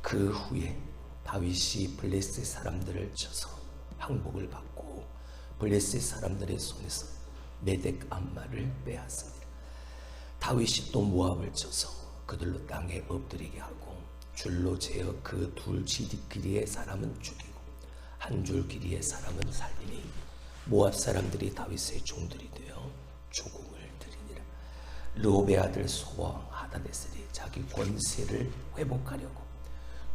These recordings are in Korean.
그 후에 다윗이 블레셋 사람들을 쳐서 항복을 받고 블레셋 사람들의 손에서 메덱 암마를 빼앗습니다. 다윗이 또 모압을 쳐서 그들로 땅에 엎드리게 하고 줄로 재어 그 둘 길이의 사람은 죽이고 한 줄 길이의 사람은 살리니 모압 사람들이 다윗의 종들이 되어 조공을 드리니라. 르홉의 아들 소바왕 하다데셀이 자기 권세를 회복하려고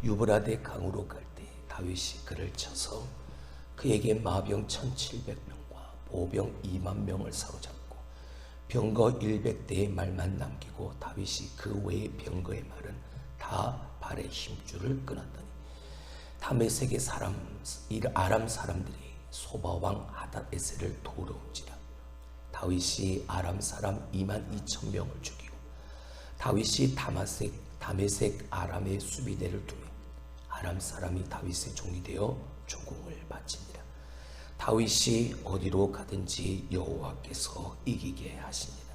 유브라데 강으로 갈 때 다윗이 그를 쳐서 그에게 마병 1700명과 보병 2만 명을 사로잡고 병거 100대의 말만 남기고 다윗이 그 외의 병거의 말은 다 발의 힘줄을 끊었더니 다메섹의 아람 사람들이 소바왕 하닷에셀을 도우러 온지라. 다윗이 아람 사람 2만 2천 명을 죽이고 다윗이 다메섹 아람의 수비대를 두며 아람 사람이 다윗의 종이 되어 조공을 바치니라. 다윗이 어디로 가든지 여호와께서 이기게 하시니라.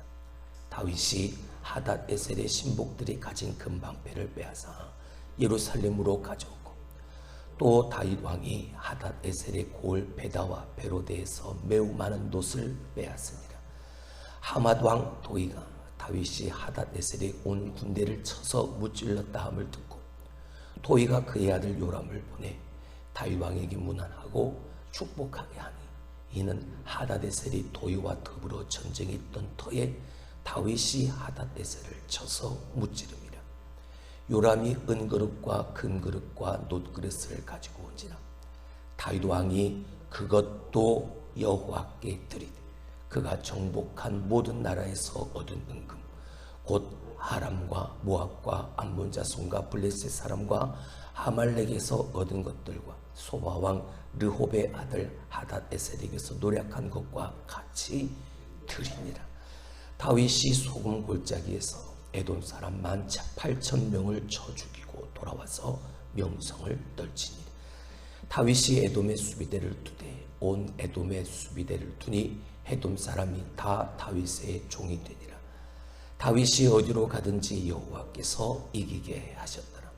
다윗이 하닷에셀의 신복들이 가진 금방패를 빼앗아 예루살렘으로 가져오고 또 다윗 왕이 하닷에셀의 골 베다와 베로데에서 매우 많은 놋을 빼앗으니라. 하맛 왕 도이가 다윗이 하닷에셀의 온 군대를 쳐서 무찔렀다 함을 듣고 도이가 그의 아들 요람을 보내 다윗 왕에게 문안하고 축복하게 하니 이는 하닷에셀이 도이와 더불어 전쟁에 있던 터에 다윗이 하닷에셀을 쳐서 무찌름이라. 요람이 은그릇과 금그릇과 놋그릇을 가지고 온지라. 다윗 왕이 그것도 여호와께 드리되 그가 정복한 모든 나라에서 얻은 은금 곧 아람과 모압과 암몬 자손과 블레셋 사람과 아말렉에서 얻은 것들과 소바왕 르홉의 아들 하닷에셀에게서 노력한 것과 같이 드리니라. 다윗이 소금 골짜기에서 에돔 사람 18,000명을 쳐 죽이고 돌아와서 명성을 떨치니라. 다윗이 에돔의 수비대를 두되 온 에돔의 수비대를 두니 에돔 사람이 다 다윗의 종이 되니라. 다윗이 어디로 가든지 여호와께서 이기게 하셨더라.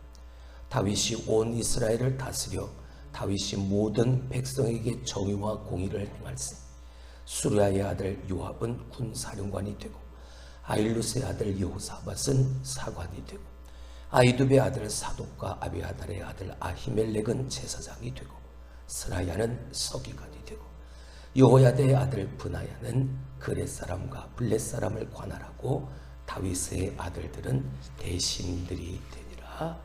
다윗이 온 이스라엘을 다스려 다윗이 모든 백성에게 정의와 공의를 행할세. 수리아의 아들 요압은 군사령관이 되고 아일루스의 아들 여호사밧은 사관이 되고 아이두베의 아들 사독과 아비아달의 아들 아히멜렉은 제사장이 되고 스라야는 서기관이 되고 여호야다의 아들 브나야는 그렛 사람과 블렛 사람을 관할하고 다윗의 아들들은 대신들이 되니라.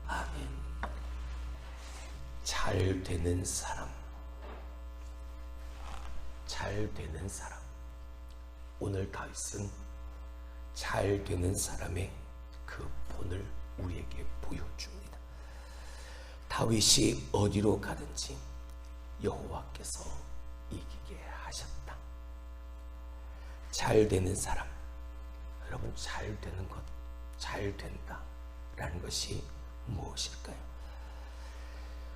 아멘. 잘 되는 사람, 잘 되는 사람. 오늘 다윗은 잘 되는 사람의 그 본을 우리에게 보여줍니다. 다윗이 어디로 가든지 여호와께서 이기게 하셨다. 잘 되는 사람. 여러분, 잘 되는 것, 잘 된다라는 것이 무엇일까요?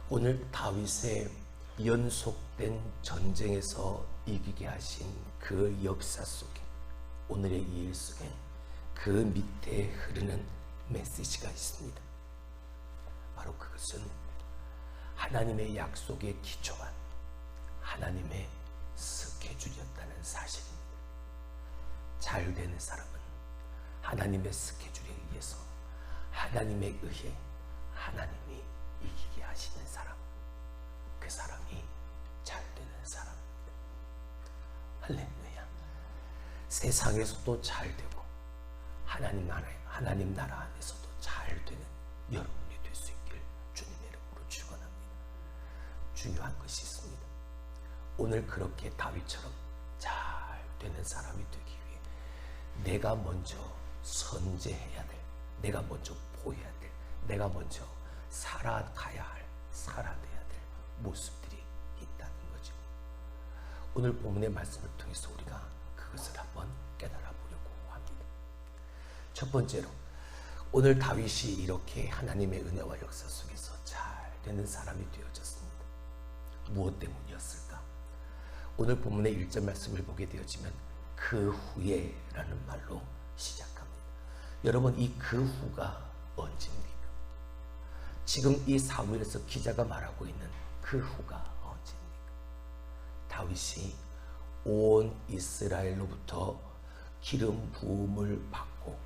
오늘 다윗의 연속된 전쟁에서 이기게 하신 그 역사 속에, 오늘의 이 일 속에 그 밑에 흐르는 메시지가 있습니다. 바로 그것은 하나님의 약속에 기초한 하나님의 스케줄이었다는 사실입니다. 잘 되는 사람은 하나님의 스케줄에 의해서 하나님에 의해 하나님이 이기게 하시는 사람, 그 사람이 잘 되는 사람입니다. 할렐루야. 세상에서도 잘 되고 하나님 나라 안에서도 잘 되는 여러분이 될 수 있길 주님의 이름으로 축원합니다. 중요한 것이 있습니다. 오늘 그렇게 다윗처럼 잘 되는 사람이 되기 위해 내가 먼저 선제해야 될, 내가 먼저 보여야 될, 내가 먼저 살아가야 할, 살아내야 될 모습들이 있다는 거죠. 오늘 본문의 말씀을 통해서 우리가 그것을 한번 깨달아 보려고 합니다. 첫 번째로, 오늘 다윗이 이렇게 하나님의 은혜와 역사 속에서 잘 되는 사람이 되어졌습니다. 무엇 때문이었을까? 오늘 본문의 1절 말씀을 보게 되어지면 그 후에 라는 말로 시작합니다. 여러분, 이 그 후가 언제입니까? 지금 이 사무엘에서 기자가 말하고 있는 그 후가 언제입니까? 다윗이 온 이스라엘로부터 기름 부음을 받고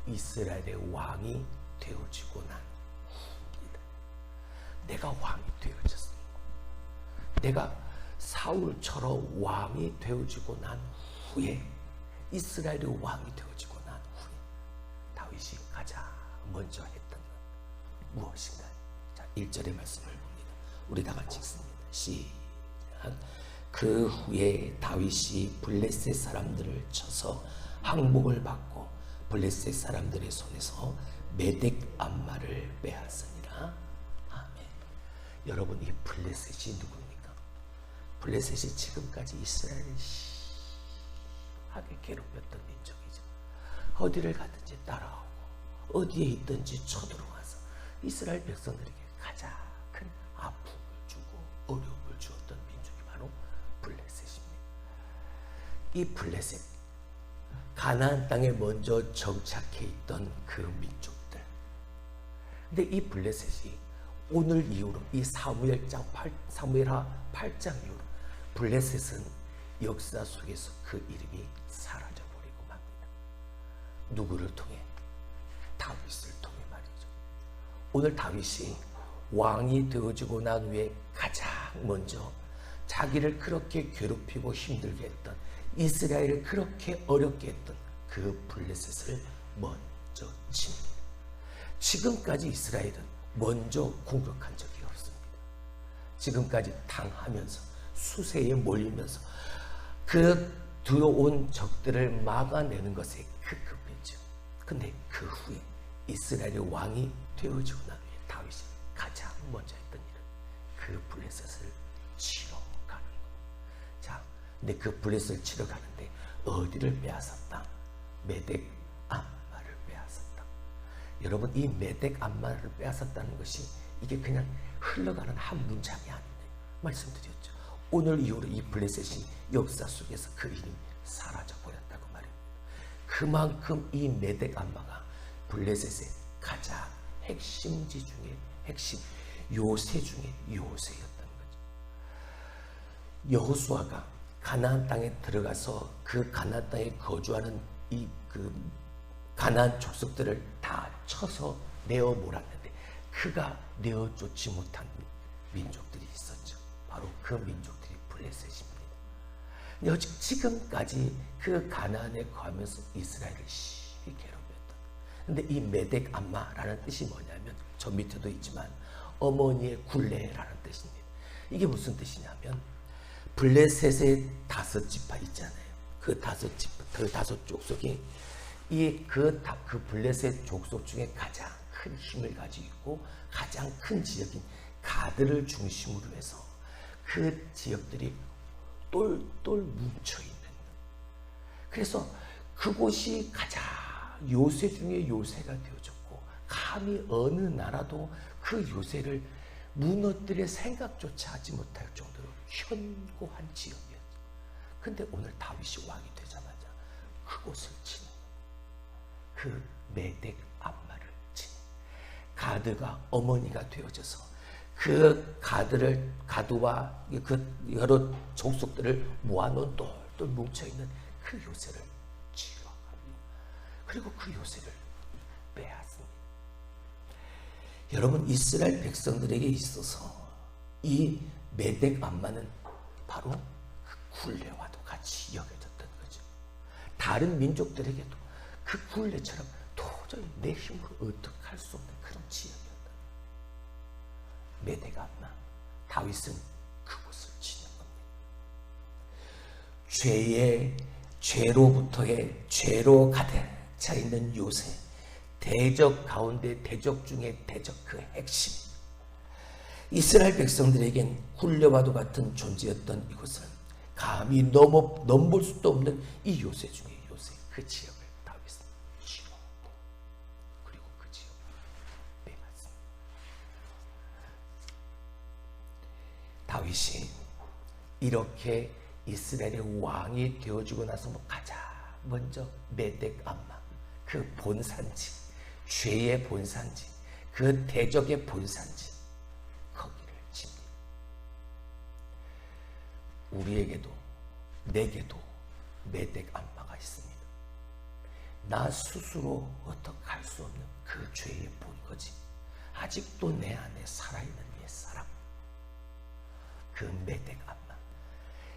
이스라엘의 왕이 되어지고 난 후입니다. 내가 왕이 되어졌습니다. 내가 사울처럼 왕이 되어지고 난 후에, 이스라엘의 왕이 되어지고 난 후에 다윗이 가장 먼저 했던 것 무엇인가요? 자, 1절의 말씀을 봅니다. 우리 다 같이 읽습니다. 시작. 그 후에 다윗이 블레셋 사람들을 쳐서 항복을 받고 블레셋 사람들의 손에서 메덱 암마를 빼앗으니라. 아멘. 여러분, 이 블레셋이 누굽니까? 블레셋이 지금까지 이스라엘을 심하게 괴롭혔던 민족이죠. 어디를 가든지 따라오고 어디에 있든지 쳐들어와서 이스라엘 백성들에게 가장 큰 아픔을 주고 어려움을 주었던 민족이 바로 블레셋입니다. 이 블레셋, 가나안 땅에 먼저 정착해 있던 그 민족들. 근데 이 블레셋이 오늘 이후로, 이 사무엘하 8장 이후로 블레셋은 역사 속에서 그 이름이 사라져버리고 맙니다. 누구를 통해? 다윗을 통해 말이죠. 오늘 다윗이 왕이 되어지고 난 후에 가장 먼저 자기를 그렇게 괴롭히고 힘들게 했던, 이스라엘을 그렇게 어렵게 했던 그 블레셋을 먼저 칩니다. 지금까지 이스라엘은 먼저 공격한 적이 없습니다. 지금까지 당하면서 수세에 몰리면서 그 들어온 적들을 막아내는 것에 급급했죠. 근데 그 후에 이스라엘의 왕이 되어지고 난 후에 다윗이 가장 먼저 했던 일은 그 블레셋을 치러 가는 겁니다. 자, 근데 그 블레셋을 치러 가는데 어디를 빼앗았다? 메덱 암마를 빼앗았다. 여러분, 이 메덱 암마를 빼앗았다는 것이 이게 그냥 흘러가는 한 문장이 아닌데, 말씀드렸죠. 오늘 이후로 이 블레셋이 역사 속에서 그 이름이 사라져 버렸다고 말입니다. 그만큼 이 메덱 암마가 블레셋의 가장 핵심지 중에 핵심, 요새 중에 요새였던 거죠. 여호수아가 가나안 땅에 들어가서 그 가나안 땅에 거주하는 그 가나안 족속들을 다 쳐서 내어 몰았는데 그가 내어 쫓지 못한 민족들이 있었죠. 바로 그 민족들이 블레셋입니다. 여직 지금까지 그 가나안에 거하면서 이스라엘을 심히 괴롭혔다. 근데 이 메덱 암마라는 뜻이 뭐냐면, 저 밑에도 있지만 어머니의 굴레라는 뜻입니다. 이게 무슨 뜻이냐면, 블레셋의 5지파 있잖아요. 그 5지파, 그 5족속이 그 블레셋 족속 중에 가장 큰 힘을 가지고 있고 가장 큰 지역인 가드를 중심으로 해서 그 지역들이 똘똘 뭉쳐있는, 그래서 그곳이 가장 요새 중에 요새가 되어졌고 감히 어느 나라도 그 요새를 무너뜨릴 생각조차 하지 못할 정도로 견고한 지역이었죠. 근데 오늘 다윗이 왕이 되자마자 그곳을 치는, 그 메덱 암마를 치는, 가드가 어머니가 되어져서 그 가드와 그 여러 족속들을 모아놓은 똘똘 뭉쳐있는 그 요새를 치러 갑니다. 그리고 그 요새를 빼앗습니다. 여러분, 이스라엘 백성들에게 있어서 이 메덱 암마는 바로 그 굴레와도 같이 여겨졌던 거죠. 다른 민족들에게도 그 굴레처럼 도저히 내 힘으로 어떻게 할 수 없는 그런 지역이었다. 메덱 암마, 다윗은 그곳을 치는 겁니다. 죄로부터의 죄로 가득 차 있는 요새, 대적 가운데 대적 중에 대적, 그 핵심. 이스라엘 백성들에겐 굴레와도 같은 존재였던 이곳을 감히 넘볼 수도 없는 이 요새 중에 요새, 그 지역을 다윗은 치고 그리고 그 지역을 빼앗습니다. 다윗이 이렇게 이스라엘의 왕이 되어지고 나서 가장 먼저 메덱 암마, 그 본산지, 죄의 본산지, 그 대적의 본산지 거기를 칩니다. 우리에게도 내게도 메덱 안마가 있습니다. 나 스스로 어떻게 할 수 없는 그 죄의 본거지, 아직도 내 안에 살아있는 옛사람, 그 메덱 안마.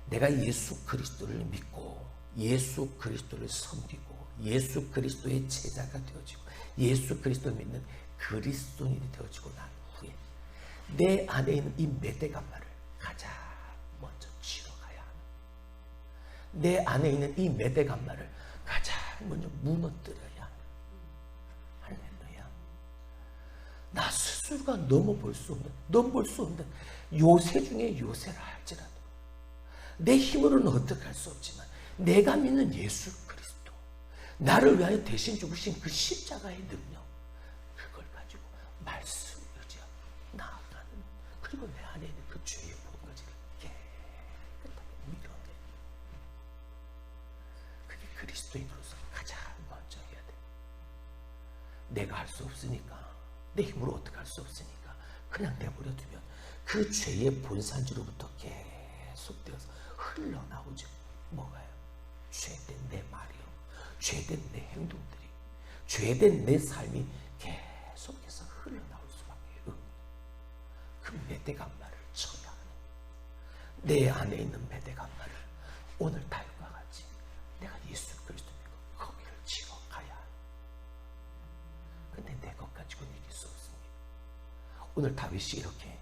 내가 예수 그리스도를 믿고 예수 그리스도를 섬기고 예수 그리스도의 제자가 되어지고 예수 그리스도를 믿는 그리스도인이 되어지고 난 후에 내 안에 있는 이 메덱 안마를 가장 먼저 치러 가야 하는, 내 안에 있는 이 메덱 안마를 가장 먼저 무너뜨려야 하는. 할렐루야. 나 스스로가 넘어볼 수 없는 요새 중에 요새라 할지라도 내 힘으로는 어떻게 할 수 없지만 내가 믿는 예수 그리스도, 나를 위하여 대신 죽으신 그 십자가의 능력, 그걸 가지고 말씀 의지하고 나아가는, 그리고 내 안에 있는 그 죄의 본거지를 깨끗하게 밀어내. 그게 그리스도인으로서 가장 먼저 해야 돼. 내가 할 수 없으니까, 내 힘으로 어떻게 할 수 없으니까 그냥 내버려 두면 그 죄의 본산지로부터 계속되어서 흘러나오죠. 뭐가요? 죄된 내 말이요, 죄된 내 행동들이, 죄된 내 삶이 계속해서 흘러나올 수밖에 없는 그 메덱 안마를 쳐야 하는, 내 안에 있는 메덱 안마를 오늘 다윗과 같이 내가 예수 그리스도 믿고 거기를 치러 가야 하는. 근데 내 것 가지고는 이길 수 없습니다. 오늘 다윗이 이렇게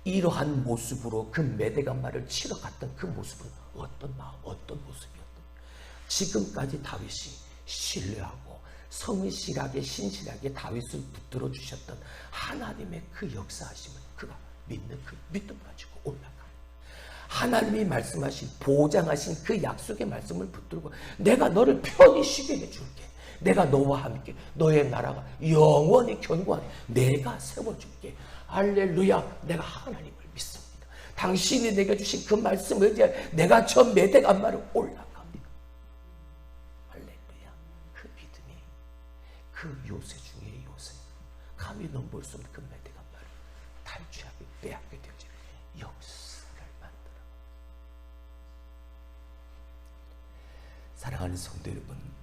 이러한 모습으로 그 메덱 안마를 치러 갔던 그 모습은 어떤 마음, 어떤 모습이었던, 지금까지 다윗이 신뢰하고 성실하게 신실하게 다윗을 붙들어 주셨던 하나님의 그 역사하심을 그가 믿는 그 믿음 가지고 올라가는, 하나님이 말씀하신 보장하신 그 약속의 말씀을 붙들고 내가 너를 편히 쉬게 해줄게, 내가 너와 함께 너의 나라가 영원히 견고하게 내가 세워줄게. 할렐루야. 내가 하나님을 믿습니다. 당신이 내게 주신 그 말씀을 의지하여 내가 저 메덱 안마를 올라갑니다. 할렐루야. 그 믿음이 그 요새 중에 요새, 감히 넘볼 수 없는 그 메덱 안마를 탈취하게 빼앗게 되어지는 역사를 만들어. 사랑하는 성도 여러분,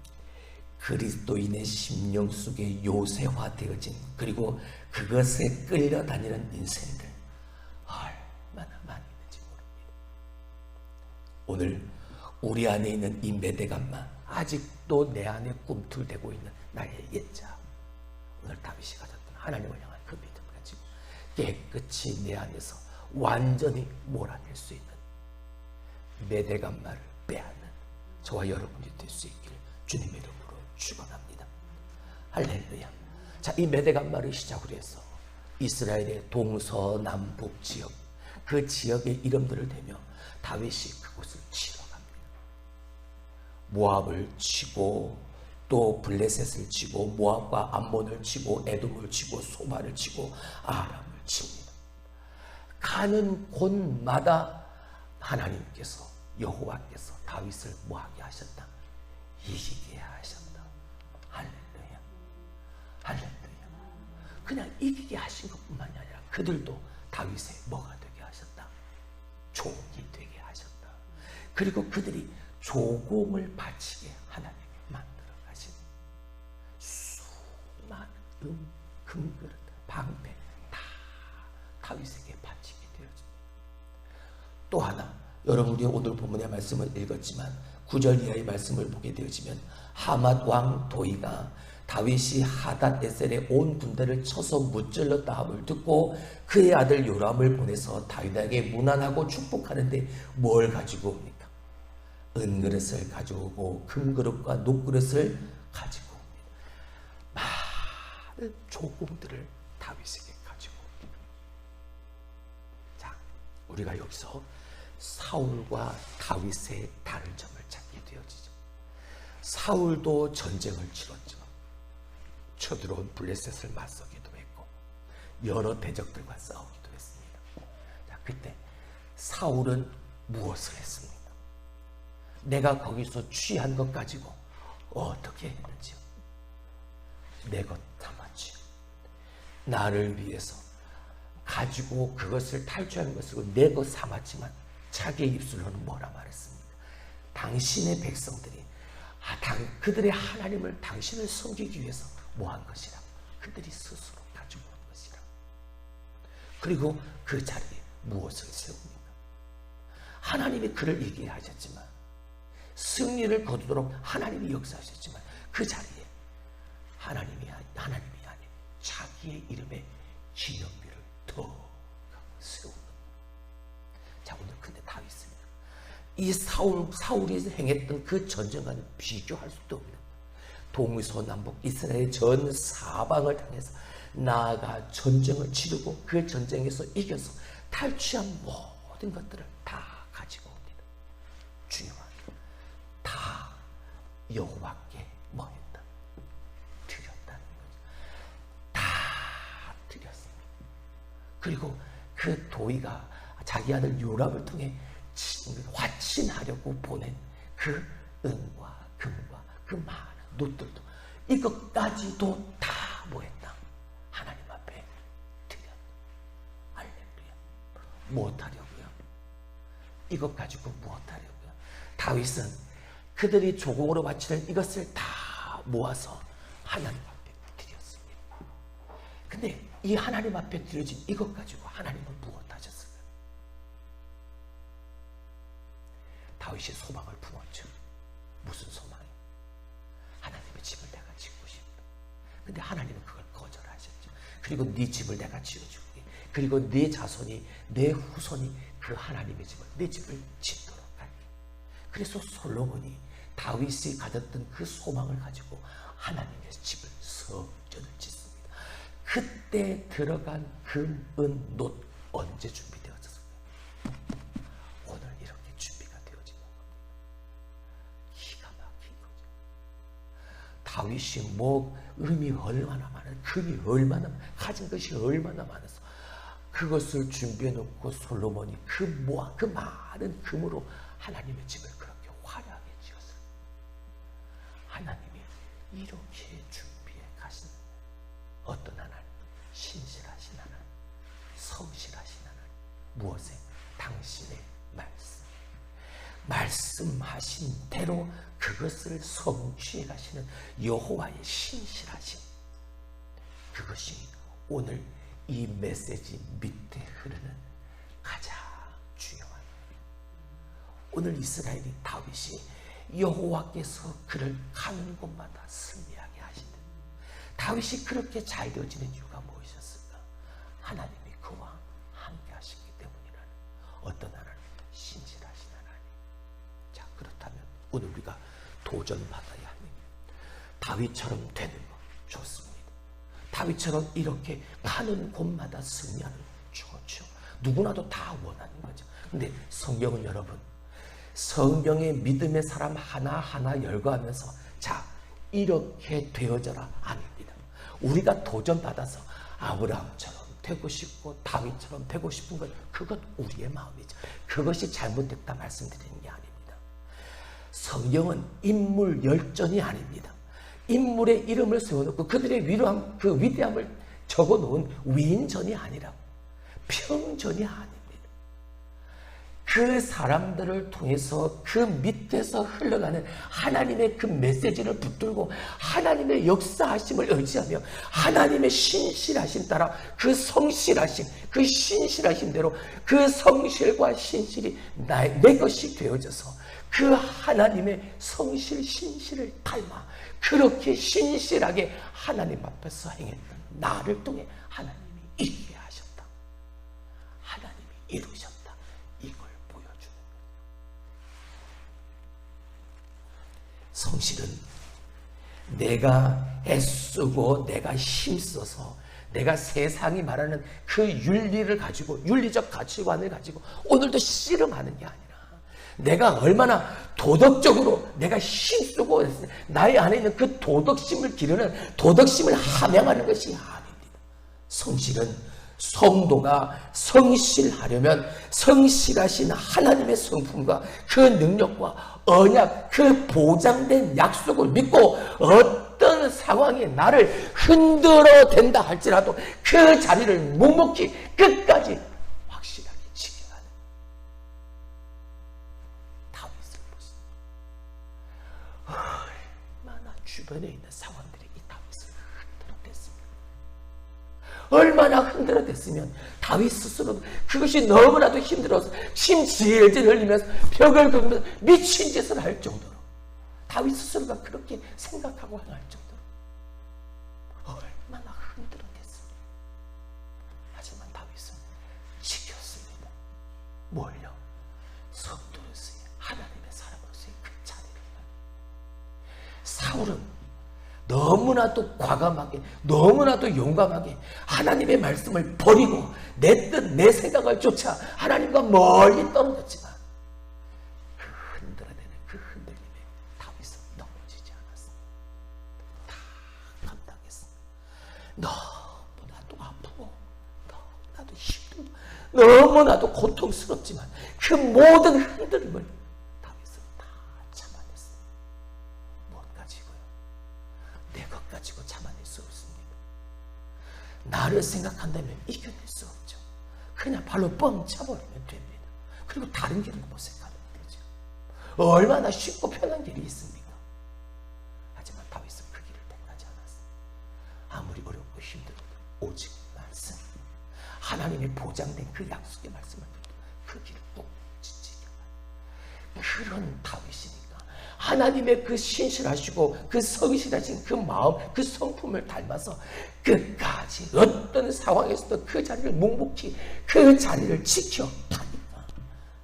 그리스도인의 심령 속에 요새화되어진, 그리고 그것에 끌려다니는 인생들 얼마나 많이 있는지 모릅니다. 오늘 우리 안에 있는 이 메덱 안마, 아직도 내 안에 꿈틀대고 있는 나의 옛자, 오늘 다윗이 가졌던 하나님을 향한 그 믿음 가지고 깨끗이 내 안에서 완전히 몰아낼 수 있는 메덱 안마를 빼앗는 저와 여러분이 될 수 있기를 주님의 이름으로 축원합니다. 할렐루야. 자, 이 메덱 안마를 시작으로 해서 이스라엘의 동서남북 지역, 그 지역의 이름들을 대며 다윗이 그곳을 치러 갑니다. 모압을 치고 또 블레셋을 치고 모압과 암몬을 치고 에돔을 치고 소바를 치고 아람을 칩니다. 가는 곳마다 하나님께서, 여호와께서 다윗을 뭐하게 하셨다? 이기게 하셨다. 할렐루야. 할렐루야. 그냥 이기게 하신 것뿐만이 아니라 그들도 다윗의 뭐가 되게 하셨다? 종이 되게 하셨다. 그리고 그들이 조공을 바치게 하나님이 만들어 가신 수많은 금그릇, 방패 다 다윗에게 바치게 되어집니다. 또 하나, 여러분이 오늘 본문의 말씀을 읽었지만 9절 이하의 말씀을 보게 되어지면 하맛 왕 도이가 다윗이 하닷 에셀의 온 군대를 쳐서 무찔렀다 함을 듣고 그의 아들 요람을 보내서 다윗에게 문안하고 축복하는데 뭘 가지고 옵니까? 은그릇을 가져오고 금그릇과 녹그릇을 가지고 옵니다. 많은 조공들을 다윗에게 가지고 옵니다. 자, 우리가 여기서 사울과 다윗의 다른 점을 찾게 되어지죠. 사울도 전쟁을 치렀죠. 쳐들어온 블레셋을 맞서기도 했고 여러 대적들과 싸우기도 했습니다. 자, 그때 사울은 무엇을 했습니까? 내가 거기서 취한 것 가지고 어떻게 했는지요? 내 것 담았지요. 나를 위해서 가지고 그것을 탈취하는 것을 내 것 삼았지만 자기의 입술로는 뭐라 말했습니까? 당신의 백성들이 그들의 하나님을 당신을 섬기기 위해서 뭐한 것이라? 그들이 스스로 가지고 온 것이라. 그리고 그 자리에 무엇을 세웁니까? 하나님이 그를 이기게 하셨지만, 승리를 거두도록 하나님이 역사하셨지만, 그 자리에 하나님이 아닌 자기의 이름의 기념비를 더 세우는. 자, 오늘 근데 다윗은 이 사울이 행했던 그 전쟁과는 비교할 수도 없는, 동서남북 이스라엘 전 사방을 향해서 나아가 전쟁을 치르고 그 전쟁에서 이겨서 탈취한 모든 것들을 다 가지고 옵니다. 중요한, 다 여호와께 뭐 했다? 드렸다는 거죠. 다 드렸습니다. 그리고 그 도의가 자기 아들 요람을 통해 화친하려고 보낸 그 은과 금과 그 많은 놋들도, 이것까지도 다 뭐했다? 하나님 앞에 드렸다. 할렐루야. 무엇하려고요? 이것 가지고 무엇하려고요? 다윗은 그들이 조공으로 바치는 이것을 다 모아서 하나님 앞에 드렸습니다. 근데 이 하나님 앞에 드려진 이것 가지고 하나님은 무엇하셨을까요? 다윗이 소망을 품었죠. 무슨 소망이? 하나님의 집을 내가 짓고 싶다. 근데 하나님은 그걸 거절하셨죠. 그리고 네 집을 내가 지어줄게. 그리고 네 자손이, 내 후손이 그 하나님의 집을, 내 집을 짓도록 할게. 그래서 솔로몬이 다윗이 가졌던 그 소망을 가지고 하나님의 집을, 성전을 짓습니다. 그때 들어간 금, 은, 놋 언제 준비되어졌을까요? 오늘 이렇게 준비가 되어지는 겁니다. 기가 막힌 거죠. 다윗이 은이 얼마나 많아요. 금이 얼마나, 가진 것이 얼마나 많아서 그것을 준비해 놓고 솔로몬이 그 많은 금으로 하나님의 집을 그렇게 화려하게 지었어요. 하나님이 이렇게 준비해 가신 어떤 하나님? 신실하신 하나님, 성실하신 하나님. 무엇에? 당신의 말씀하신 대로 그것을 성취하시는 여호와의 신실하심. 그것이 오늘 이 메시지 밑에 흐르는 가장 중요한, 오늘 이스라엘이 다윗이 여호와께서 그를 가는 곳마다 승리하게 하신다. 다윗이 그렇게 잘 되어지는 이유가 무엇이었을까? 하나님이 그와 함께 하시기 때문이라는, 어떤 하나님? 신실하신 하나님. 자, 그렇다면 오늘 우리가 도전받아야 합니다. 다윗처럼 되는 것 좋습니다. 다윗처럼 이렇게 가는 곳마다 승리하는 것 좋죠. 누구나도 다 원하는 거죠. 근데 성경은 여러분, 성경의 믿음의 사람 하나하나 열거하면서 자, 이렇게 되어져라 아닙니다. 우리가 도전받아서 아브라함처럼 되고 싶고 다윗처럼 되고 싶은 것, 그것 우리의 마음이죠. 그것이 잘못됐다 말씀드리는 게 아닙니다. 성경은 인물 열전이 아닙니다. 인물의 이름을 세워놓고 그들의 그 위대함을 적어놓은 위인전이 아니라 평전이 아닙니다. 그 사람들을 통해서 그 밑에서 흘러가는 하나님의 그 메시지를 붙들고 하나님의 역사하심을 의지하며 하나님의 신실하심 따라 그 성실하심, 그 신실하심대로 그 성실과 신실이 내 것이 되어져서 그 하나님의 성실, 신실을 닮아 그렇게 신실하게 하나님 앞에서 행했던 나를 통해 하나님이 이기게 하셨다. 하나님이 이루셨다. 이걸 보여주는 거예요. 성실은 내가 애쓰고 내가 힘써서 내가 세상이 말하는 그 윤리를 가지고, 윤리적 가치관을 가지고 오늘도 씨름하는 게 아니라 내가 얼마나 도덕적으로 내가 힘쓰고 나의 안에 있는 그 도덕심을 기르는, 도덕심을 함양하는 것이 아닙니다. 성실은 성도가 성실하려면 성실하신 하나님의 성품과 그 능력과 언약, 그 보장된 약속을 믿고 어떤 상황이 나를 흔들어 댄다 할지라도 그 자리를 묵묵히 끝까지 확실하게 지켜야 하는 다윗을 보십니다. 얼마나 주변에 있는 상황들이 이 다윗을 흔들어댔습니다. 얼마나 흔들어댔으면 다윗 스스로 그것이 너무나도 힘들어서 침 질질 흘리면서 벽을 긁으면서 미친 짓을 할 정도로 다윗 스스로가 그렇게 생각하고 할 정도로 얼마나 흔들어댔습니다. 하지만 다윗은 지켰습니다. 뭘요? 성도로서의 하나님의 사람으로서의 그 자리를. 사울은 너무나도 과감하게 너무나도 용감하게 하나님의 말씀을 버리고 내 뜻 내 생각을 쫓아 하나님과 멀리 떨어졌지만 그 흔들어대는 그 흔들림에 다윗은 넘어지지 않았습니다. 다 감당했습니다. 너무나도 아프고 너무나도 힘들고 너무나도 고통스럽지만 그 모든 흔들림을 다윗은 다 참아냈습니다. 무엇 가지고요? 내 것 가지고 참아낼 수 없습니다. 나를 생각한다면 이겨낼 수 없죠. 그냥 발로 뻥 차버리면 됩니다. 그리고 다른 길을 모색하면 되죠. 얼마나 쉽고 편한 길이 있습니까? 하지만 다윗은 그 길을 택하지 않았습니다. 아무리 어렵고 힘들어도 오직 말씀, 하나님의 보장된 그 약속의 말씀을 믿고 그 길을 꼭 지키라. 그런 다윗이니까 하나님의 그 신실하시고 그 성실하신 그 마음, 그 성품을 닮아서 끝까지 어떤 상황에서도 그 자리를 묵묵히 그 자리를 지켜가니까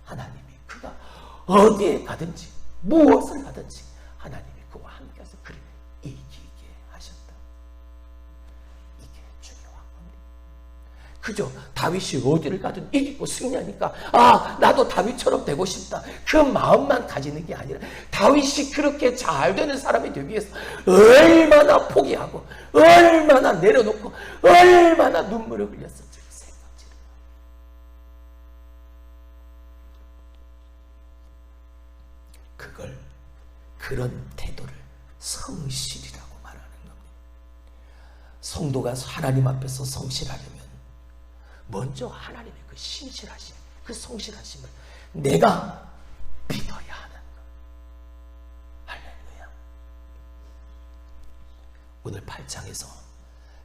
하나님이 그가 어디에 가든지 무엇을 하든지 하나님이 그와 함께해서 그를 이기게 하셨다. 이게 중요한 겁니다. 그죠? 다윗이 어디를 가든 이기고 승리하니까 나도 다윗처럼 되고 싶다. 그 마음만 가지는 게 아니라 다윗이 그렇게 잘 되는 사람이 되기 위해서 얼마나 포기하고 얼마나 내려놓고 얼마나 눈물을 흘렸을지 생각지를. 그걸 그런 태도를 성실이라고 말하는 겁니다. 성도가 하나님 앞에서 성실하려면 먼저 하나님의 그 신실하심, 그 성실하심을 내가 믿어야 하는 것. 할렐루야. 오늘 8장에서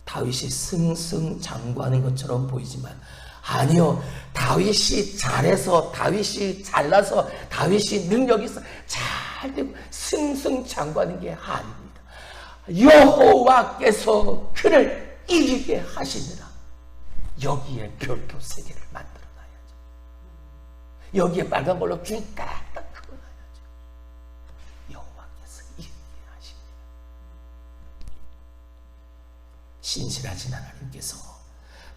다윗이 승승장구하는 것처럼 보이지만 아니요, 다윗이 잘해서 다윗이 잘나서 다윗이 능력이 있어 잘 되고 승승장구하는 게 아닙니다. 여호와께서 그를 이기게 하시느라 여기에 별도 세 개를 만들어 놔야죠. 여기에 빨간 걸로 줄 딱딱 그어놔야죠. 여호와께서 이기게 하십니다. 신실하신 하나님께서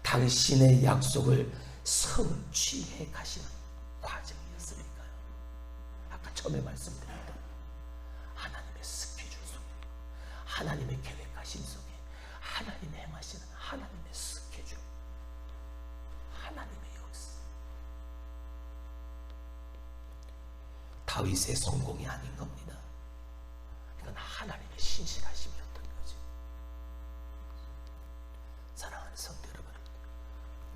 당신의 약속을 성취해 가시는 과정이었으니까요. 아까 처음에 말씀드렸던 하나님의 스케줄 속에 하나님의 계획하신 속에 하나님이 행하시는 하나님의 스케줄, 하나님의 역사. 다윗의 성공이 아닌 겁니다. 이건 하나님의 신실하심이었던 거죠. 사랑하는 성도 여러분,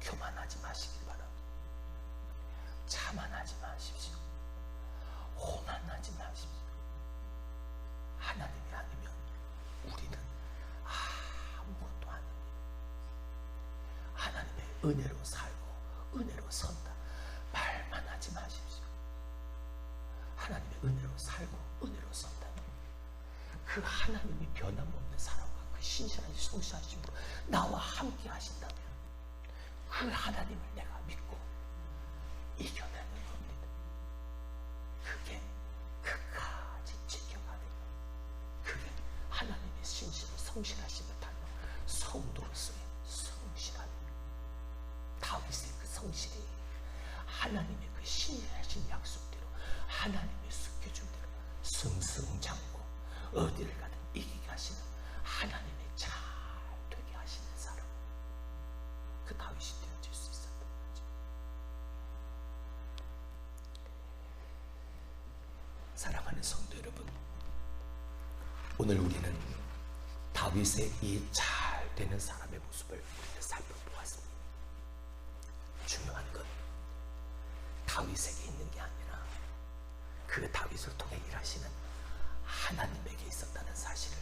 교만하지 마시길 바랍니다. 자만하지 마십시오. 오만하지 마십시오. 하나님이 아니면 우리는 아무것도 아닙니다. 하나님의 은혜로 살고 은혜로 선다 말만 하지 마십시오. 하나님의 은혜로 살고 은혜로 선다면 그 하나님이 변함없는 사랑과 그 신실한 성실하심으로 나와 함께 하신다면 그 하나님을 내가 믿고 이겨내는 겁니다. 그게 끝까지 지켜가는 것. 그게 하나님의 신실한 성실하심을 닮은 성도로서의 성실함. 다윗의 그 성실이 하나님의 그 신실하신 약속대로 하나님의 스케줄대로 승승장구 어디를 가든 이기게 하시는 하나님의 잘 되게 하시는 사람, 그 다윗이 되어야 사랑하는 성도 여러분, 오늘 우리는 다윗의 이 잘 되는 사람의 모습을 살펴보았습니다. 중요한 건 다윗에게 있는 게 아니라 그 다윗을 통해 일하시는 하나님에게 있었다는 사실을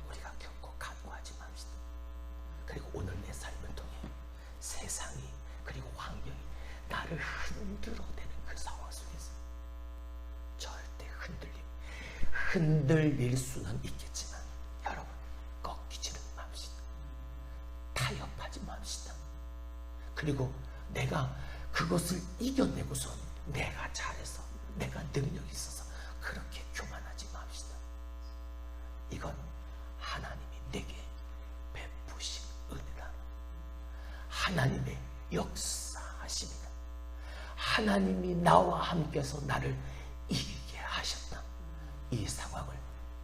우리가 결코 간과하지 맙시다. 그리고 오늘 내 삶을 통해 세상이 그리고 환경이 나를 흔들어대는 그 상황 속에서 절대 흔들릴 수는 있겠지만 여러분 꺾이지는 맙시다. 타협하지 맙시다. 그리고 내가 그것을 이겨내고선 내가 잘해서 내가 능력이 있어서 그렇게 교만하지 맙시다. 이건 하나님이 내게 베푸신 은혜다. 하나님의 역사하십니다. 하나님이 나와 함께서 나를 이기게 하셨다. 이 상황을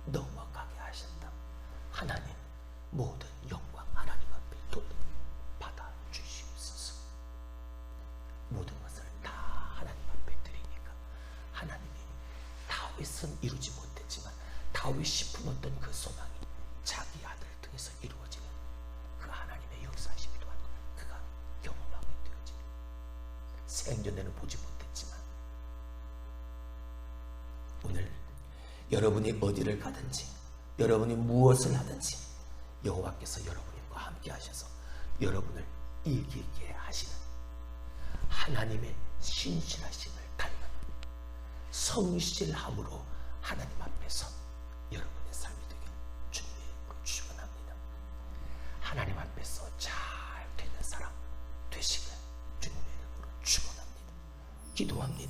넘어가게 하셨다. 하나님 모든 영광 하나님 앞에 받아 주시옵소서. 모든 것을 다 하나님 앞에 드리니까 하나님이 다윗은 이루지 못했지만 다윗이 품었던 그 소망이 자기 아들을 통해서 이루어지는 그 하나님의 역사하심이 또한 그가 경험하게 되어지는, 생전에는 보지 못했지만 오늘 여러분이 어디를 가든지 여러분이 무엇을 하든지 여호와께서 여러분과 함께 하셔서 여러분을 이기게 하시는 하나님의 신실하심을 닮은 성실함으로 하나님 앞에서 여러분의 삶이 되기를 주님의 이름으로 축원합니다. 하나님 앞에서 잘 되는 사람 되시길 주님의 이름으로 축원합니다. 기도합니다.